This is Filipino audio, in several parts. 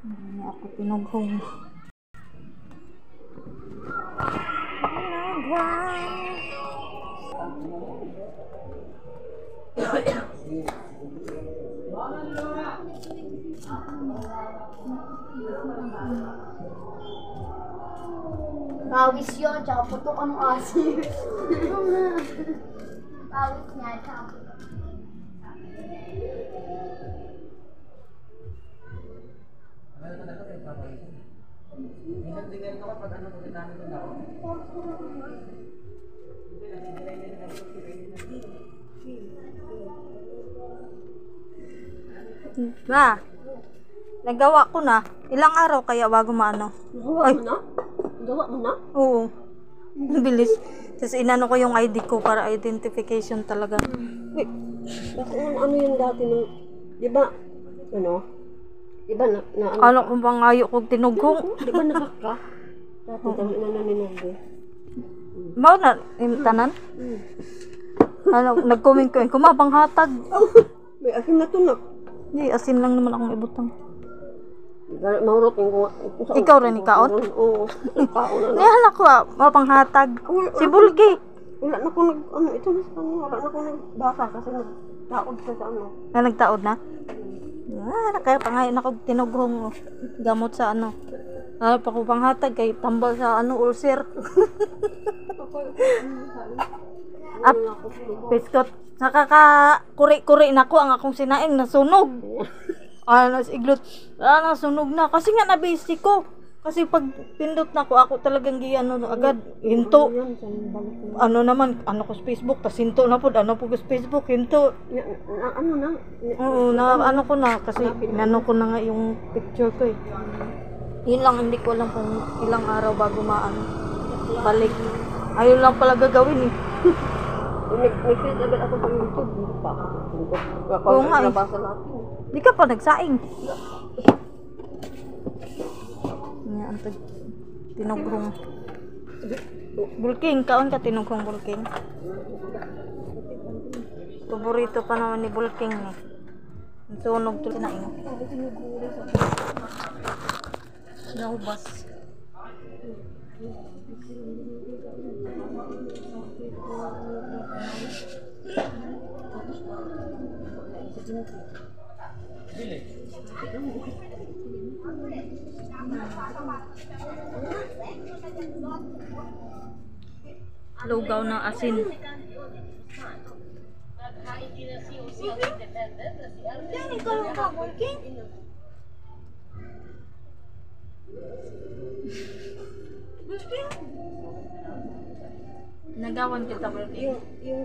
Hindi ako pinughong. Pawis yun, tsaka putok ang asin. Pawis niya, tsaka putok. Na, nagawa ko na. Ilang araw kaya bago maano? Gawa mo na? Gawa mo na? Oo. Ang bilis. Tapos inano ko yung ID ko para identification talaga. Wait, ano yung dati nung, di ba, ano? Di ba na ano? Ano kung bang ayo kong tinughong? Di ba nakaka? Dati kami nananinag eh. Bao na, yung tanan? Ano, nag-comment ko, kumabang hatag. May asin na to na. Hindi, asin lang naman akong ibutang. Maurot yung Ikaw rin ikaot? Oo, ikaot na. Nihala ko mapang hatag. Si Bulgi. Wala na ko ito na sa wala na ko nagbasa kasi nagtaod sa ano. Na nagtaod na? Kaya pangayon ako tinughong gamot sa ano. Pa ko pang hatag kay tambal sa ulcer. Piskot. Nakaka-kuri-kuri na ko ang akong sinaing nasunog. Iglot. Nasunog na. Kasi nga na-basic ko. Kasi pag pindot na ko, ako talagang agad. Hinto. Ano naman, ko sa Facebook. Tas hinto na po. Ano po sa Facebook, hinto. Ano na? Oo, ano ko na. Kasi inano ko na nga yung picture ko eh. Yun lang, hindi ko alam kung ilang araw bago balik. Ayun lang pala gagawin eh. Nag-feed agad ako sa YouTube. Oo nga eh. Nabasa lahat. Di ka pa nagsaing. Yan, tinughong. Bulking, kaon ka tinughong bulking? Paborito pa naman ni Bulking eh. Sunog to na ino. Naubas. Lugaw ng asin. Yan, ikaw ka, Bulking. Nagawan kita, Bulking. Yung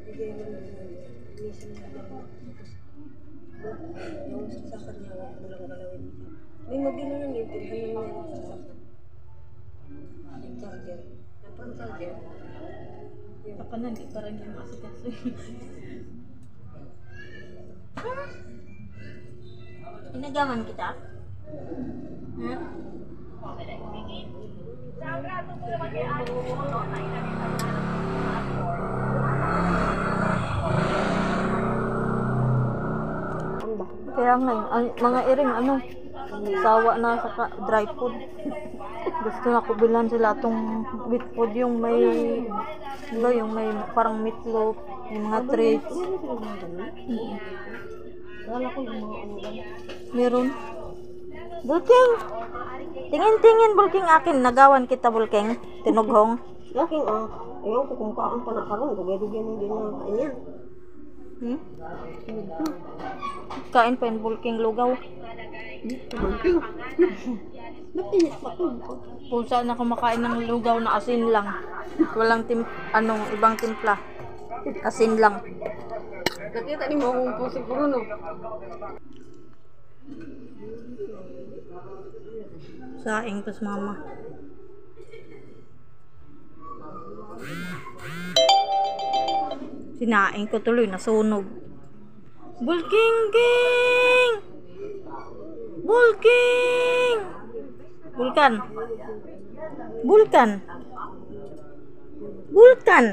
bigay ng mission na yung sasakar niya, wala mo lang galawin. May magino na yung tindahan yung sasakar. Yung charger. Yung charger. Baka na, di parang yung masikaso. Inagawan kita? Ha? Kaya nga, mga iring sawa na sa dry food. Gusto na ko bilan sila itong wheat food, yung may parang meatloaf, yung mga treats. Wala ko yung mga Meron. Bulking! Tingin-tingin, Bulking, akin. Nagawan kita, Bulking. Tinughong. Laking ayaw ko kung kaan pa na karon, dugay-dugay nung din na kain yan. Kain pa yung Bulking lugaw. Bulking. Napinis pa ko. Pulsa na kumakain ng lugaw na asin lang. Walang ibang timpla. Asin lang. Nakita ni mo kung po siguro no. Saing pas mama. Sinaing ko tuloy, nasunog. Bulking! King! Bulking! Bulkan! Bulkan! Bulkan!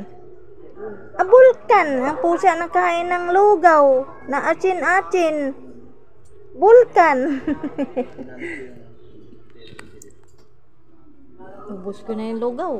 Bulkan! Ang pusa nakain ng lugaw na asin-asin. Vulcan. Ubus ko na yung lugaw.